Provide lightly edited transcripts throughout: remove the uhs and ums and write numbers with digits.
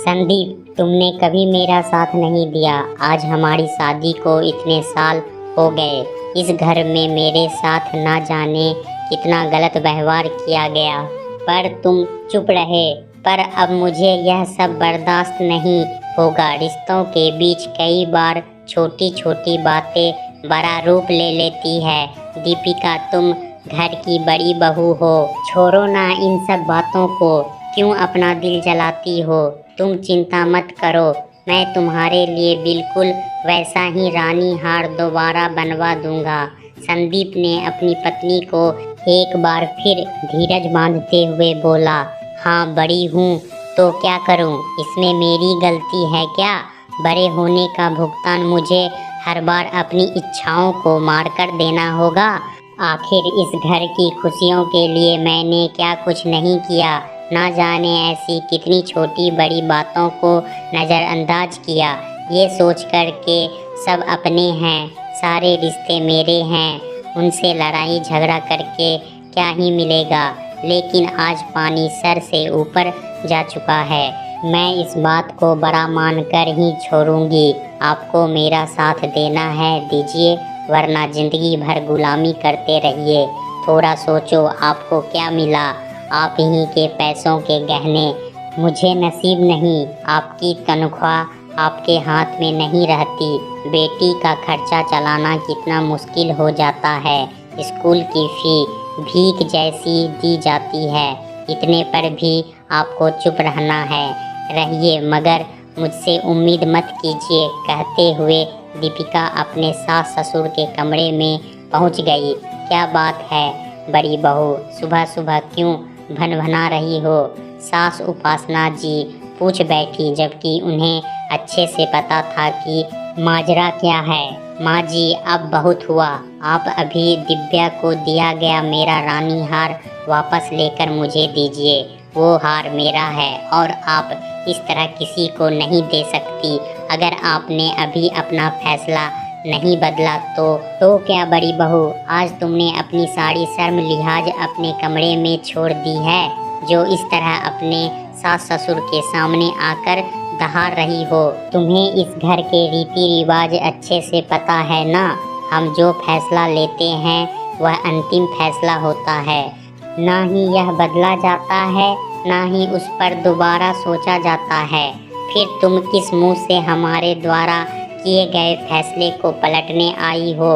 संदीप, तुमने कभी मेरा साथ नहीं दिया। आज हमारी शादी को इतने साल हो गए। इस घर में मेरे साथ ना जाने कितना गलत व्यवहार किया गया, पर तुम चुप रहे। पर अब मुझे यह सब बर्दाश्त नहीं होगा। रिश्तों के बीच कई बार छोटी छोटी बातें बड़ा रूप ले लेती है। दीपिका, तुम घर की बड़ी बहू हो, छोड़ो ना इन सब बातों को। क्यों अपना दिल जलाती हो? तुम चिंता मत करो, मैं तुम्हारे लिए बिल्कुल वैसा ही रानी हार दोबारा बनवा दूंगा। संदीप ने अपनी पत्नी को एक बार फिर धीरज बांधते हुए बोला। हाँ, बड़ी हूँ तो क्या करूँ? इसमें मेरी गलती है क्या? बड़े होने का भुगतान मुझे हर बार अपनी इच्छाओं को मारकर देना होगा? आखिर इस घर की खुशियों के लिए मैंने क्या कुछ नहीं किया? ना जाने ऐसी कितनी छोटी बड़ी बातों को नज़रअंदाज किया। ये सोच कर के सब अपने हैं, सारे रिश्ते मेरे हैं, उनसे लड़ाई झगड़ा करके क्या ही मिलेगा। लेकिन आज पानी सर से ऊपर जा चुका है। मैं इस बात को बड़ा मानकर ही छोड़ूंगी। आपको मेरा साथ देना है दीजिए, वरना जिंदगी भर गुलामी करते रहिए। थोड़ा सोचो, आपको क्या मिला? आप ही के पैसों के गहने। मुझे नसीब नहीं, आपकी तनख्वाह आपके हाथ में नहीं रहती। बेटी का खर्चा चलाना कितना मुश्किल हो जाता है। स्कूल की फ़ी भीख जैसी दी जाती है। इतने पर भी आपको चुप रहना है। रहिए, मगर मुझसे उम्मीद मत कीजिए। कहते हुए दीपिका अपने सास ससुर के कमरे में पहुंच गई। क्या बात है बड़ी बहू, सुबह सुबह क्यों भनभना रही हो? सास उपासना जी पूछ बैठी, जबकि उन्हें अच्छे से पता था कि माजरा क्या है। माँ जी, अब बहुत हुआ। आप अभी दिव्या को दिया गया मेरा रानी हार वापस लेकर मुझे दीजिए। वो हार मेरा है और आप इस तरह किसी को नहीं दे सकती। अगर आपने अभी अपना फैसला नहीं बदला तो क्या बड़ी बहू, आज तुमने अपनी सारी शर्म लिहाज अपने कमरे में छोड़ दी है, जो इस तरह अपने सास ससुर के सामने आकर दहाड़ रही हो। तुम्हें इस घर के रीति रिवाज अच्छे से पता है ना? हम जो फैसला लेते हैं वह अंतिम फैसला होता है। ना ही यह बदला जाता है, ना ही उस पर दोबारा सोचा जाता है। फिर तुम किस मुंह से हमारे द्वारा किए गए फैसले को पलटने आई हो?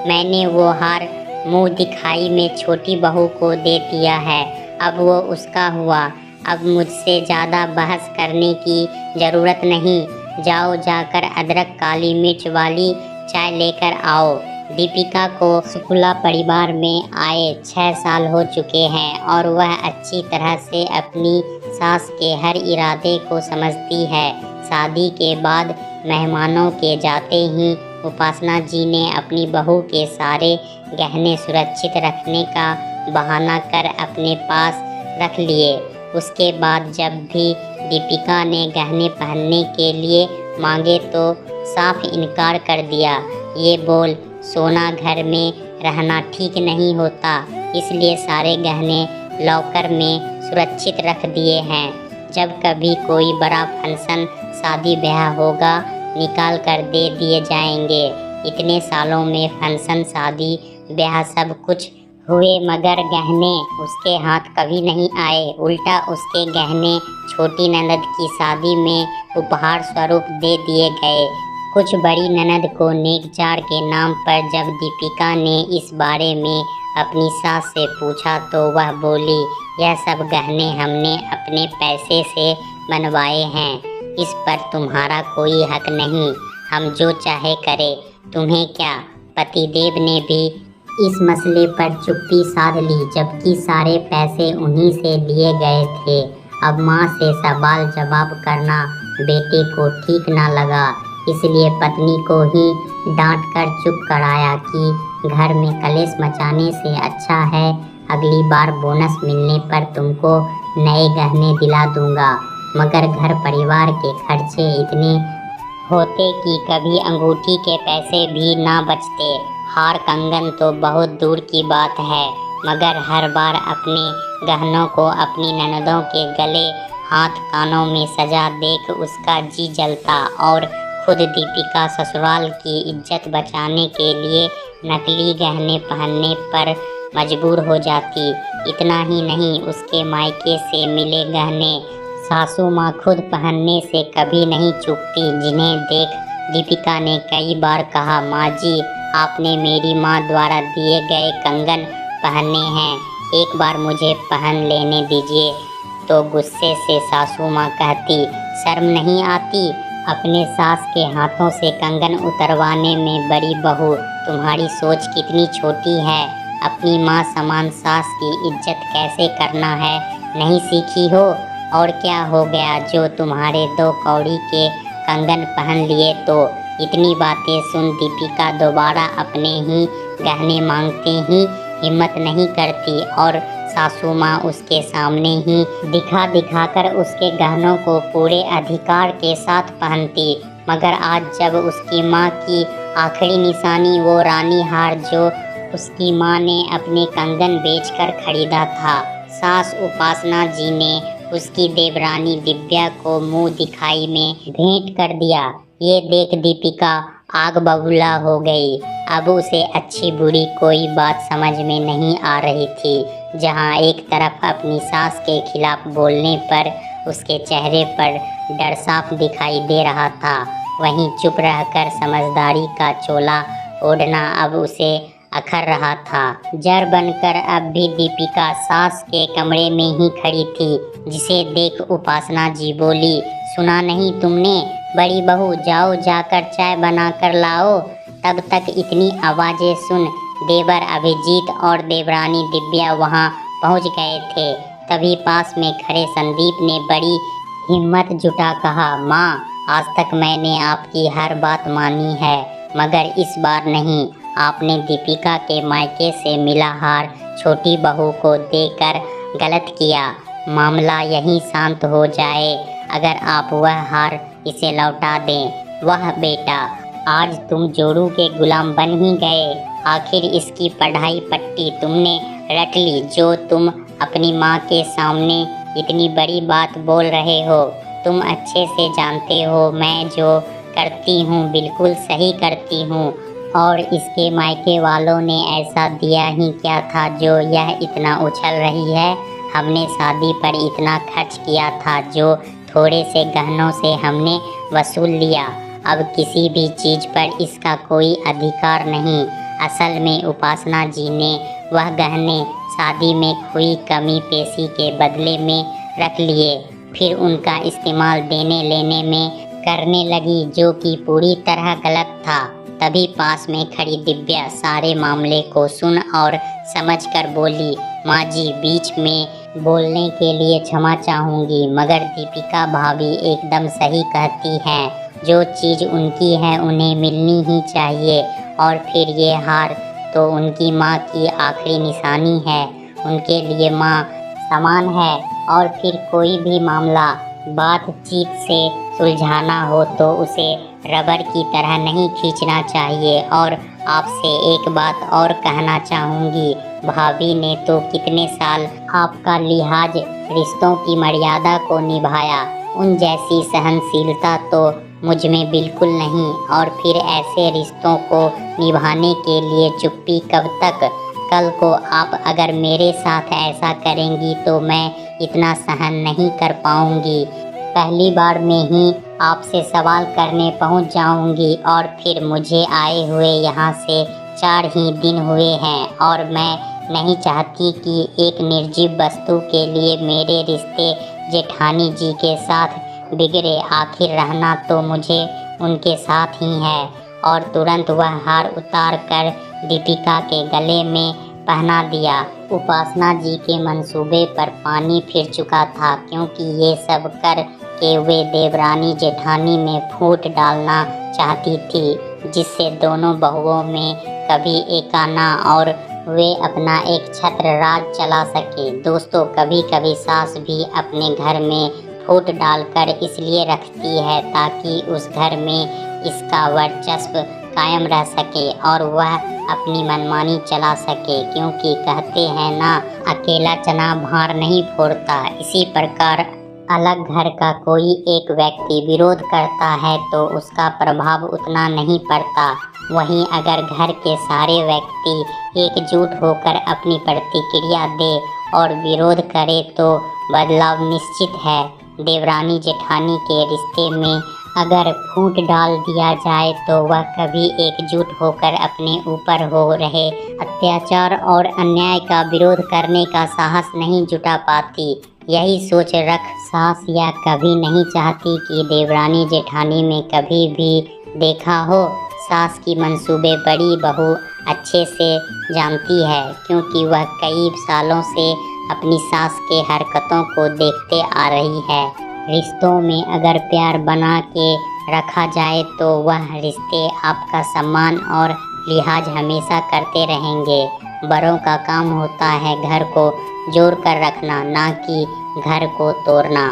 मैंने वो हार मुंह दिखाई में छोटी बहू को दे दिया है। अब वो उसका हुआ। अब मुझसे ज़्यादा बहस करने की ज़रूरत नहीं। जाओ, जाकर अदरक काली मिर्च वाली चाय लेकर आओ। दीपिका को शुक्ला परिवार में आए 6 साल हो चुके हैं और वह अच्छी तरह से अपनी सास के हर इरादे को समझती है। शादी के बाद मेहमानों के जाते ही उपासना जी ने अपनी बहू के सारे गहने सुरक्षित रखने का बहाना कर अपने पास रख लिए। उसके बाद जब भी दीपिका ने गहने पहनने के लिए मांगे तो साफ इनकार कर दिया। ये बोल, सोना घर में रहना ठीक नहीं होता, इसलिए सारे गहने लॉकर में सुरक्षित रख दिए हैं। जब कभी कोई बड़ा फंक्शन शादी ब्याह होगा, निकाल कर दे दिए जाएंगे। इतने सालों में फंक्शन शादी ब्याह सब कुछ हुए, मगर गहने उसके हाथ कभी नहीं आए। उल्टा उसके गहने छोटी ननद की शादी में उपहार स्वरूप दे दिए गए। कुछ बड़ी ननद को नेकचार के नाम पर जब दीपिका ने इस बारे में अपनी सास से पूछा तो वह बोली, यह सब गहने हमने अपने पैसे से बनवाए हैं। इस पर तुम्हारा कोई हक नहीं। हम जो चाहे करें, तुम्हें क्या? पतिदेव ने भी इस मसले पर चुप्पी साध ली, जबकि सारे पैसे उन्हीं से लिए गए थे। अब माँ से सवाल जवाब करना बेटे को ठीक ना लगा, इसलिए पत्नी को ही डांट कर चुप कराया कि घर में कलेश मचाने से अच्छा है अगली बार बोनस मिलने पर तुमको नए गहने दिला दूंगा। मगर घर परिवार के खर्चे इतने होते कि कभी अंगूठी के पैसे भी ना बचते। हार कंगन तो बहुत दूर की बात है, मगर हर बार अपने गहनों को अपनी ननदों के गले हाथ कानों में सजा देख उसका जी जलता और खुद दीपिका ससुराल की इज्जत बचाने के लिए नकली गहने पहनने पर मजबूर हो जाती। इतना ही नहीं, उसके मायके से मिले गहने सासू माँ खुद पहनने से कभी नहीं चूकती, जिन्हें देख दीपिका ने कई बार कहा, माँ जी आपने मेरी माँ द्वारा दिए गए कंगन पहनने हैं, एक बार मुझे पहन लेने दीजिए। तो गुस्से से सासू माँ कहती, शर्म नहीं आती अपने सास के हाथों से कंगन उतरवाने में? बड़ी बहू, तुम्हारी सोच कितनी छोटी है। अपनी माँ समान सास की इज्जत कैसे करना है नहीं सीखी हो? और क्या हो गया जो तुम्हारे 2 कौड़ी के कंगन पहन लिए तो? इतनी बातें सुन दीपिका दोबारा अपने ही गहने मांगते ही हिम्मत नहीं करती और सासू माँ उसके सामने ही दिखा दिखा कर उसके गहनों को पूरे अधिकार के साथ पहनती। मगर आज जब उसकी माँ की आखिरी निशानी वो रानी हार जो उसकी माँ ने अपने कंगन बेचकर खरीदा था, सास उपासना जी ने उसकी देवरानी दिव्या को मुंह दिखाई में भेंट कर दिया। ये देख दीपिका आग बबूला हो गई। अब उसे अच्छी बुरी कोई बात समझ में नहीं आ रही थी। जहाँ एक तरफ अपनी सास के खिलाफ बोलने पर उसके चेहरे पर डर साफ दिखाई दे रहा था, वहीं चुप रहकर समझदारी का चोला ओढ़ना अब उसे अखर रहा था। जर बनकर अब भी दीपिका सास के कमरे में ही खड़ी थी, जिसे देख उपासना जी बोली, सुना नहीं तुमने? बड़ी बहू जाओ जाकर चाय बना कर लाओ। तब तक इतनी आवाज़ें सुन देवर अभिजीत और देवरानी दिव्या वहां पहुंच गए थे। तभी पास में खड़े संदीप ने बड़ी हिम्मत जुटा कहा, माँ आज तक मैंने आपकी हर बात मानी है, मगर इस बार नहीं। आपने दीपिका के मायके से मिला हार छोटी बहू को देकर गलत किया। मामला यहीं शांत हो जाए अगर आप वह हार इसे लौटा दें। वह बेटा, आज तुम जोड़ू के गुलाम बन ही गए। आखिर इसकी पढ़ाई पट्टी तुमने रट ली जो तुम अपनी माँ के सामने इतनी बड़ी बात बोल रहे हो। तुम अच्छे से जानते हो मैं जो करती हूँ बिल्कुल सही करती हूँ, और इसके मायके वालों ने ऐसा दिया ही क्या था जो यह इतना उछल रही है। हमने शादी पर इतना खर्च किया था जो थोड़े से गहनों से हमने वसूल लिया। अब किसी भी चीज़ पर इसका कोई अधिकार नहीं। असल में उपासना जी ने वह गहने शादी में हुई कमी पेशी के बदले में रख लिए, फिर उनका इस्तेमाल देने लेने में करने लगी, जो कि पूरी तरह गलत था। तभी पास में खड़ी दिव्या सारे मामले को सुन और समझकर बोली, माँ जी बीच में बोलने के लिए क्षमा चाहूँगी, मगर दीपिका भाभी एकदम सही कहती हैं। जो चीज़ उनकी है उन्हें मिलनी ही चाहिए। और फिर ये हार तो उनकी माँ की आखिरी निशानी है, उनके लिए माँ समान है। और फिर कोई भी मामला बातचीत से सुलझाना हो तो उसे रबर की तरह नहीं खींचना चाहिए। और आपसे एक बात और कहना चाहूँगी, भाभी ने तो कितने साल आपका लिहाज रिश्तों की मर्यादा को निभाया, उन जैसी सहनशीलता तो मुझ में बिल्कुल नहीं। और फिर ऐसे रिश्तों को निभाने के लिए चुप्पी कब तक? कल को आप अगर मेरे साथ ऐसा करेंगी तो मैं इतना सहन नहीं कर पाऊंगी। पहली बार में ही आपसे सवाल करने पहुंच जाऊंगी, और फिर मुझे आए हुए यहाँ से 4 ही दिन हुए हैं, और मैं नहीं चाहती कि एक निर्जीव वस्तु के लिए मेरे रिश्ते जेठानी जी के साथ बिगड़े। आखिर रहना तो मुझे उनके साथ ही है। और तुरंत वह हार उतार कर दीपिका के गले में पहना दिया। उपासना जी के मंसूबे पर पानी फिर चुका था, क्योंकि ये सब कर के वे देवरानी जेठानी में फूट डालना चाहती थी, जिससे दोनों बहुओं में कभी एकाना और वे अपना एक छत्र राज चला सके। दोस्तों, कभी कभी सास भी अपने घर में फूट डालकर इसलिए रखती है ताकि उस घर में इसका वर्चस्व कायम रह सके और वह अपनी मनमानी चला सके, क्योंकि कहते हैं ना, अकेला चना भार नहीं फोड़ता। इसी प्रकार अलग घर का कोई एक व्यक्ति विरोध करता है तो उसका प्रभाव उतना नहीं पड़ता, वहीं अगर घर के सारे व्यक्ति एकजुट होकर अपनी प्रतिक्रिया दे और विरोध करे तो बदलाव निश्चित है। देवरानी जेठानी के रिश्ते में अगर फूट डाल दिया जाए तो वह कभी एकजुट होकर अपने ऊपर हो रहे अत्याचार और अन्याय का विरोध करने का साहस नहीं जुटा पाती। यही सोच रख सास यह कभी नहीं चाहती कि देवरानी जेठानी में कभी भी देखा हो। सास की मंसूबे बड़ी बहू अच्छे से जानती है, क्योंकि वह कई सालों से अपनी सास के हरकतों को देखते आ रही है। रिश्तों में अगर प्यार बना के रखा जाए तो वह रिश्ते आपका सम्मान और लिहाज हमेशा करते रहेंगे। बड़ों का काम होता है घर को जोड़ कर रखना, ना कि घर को तोड़ना।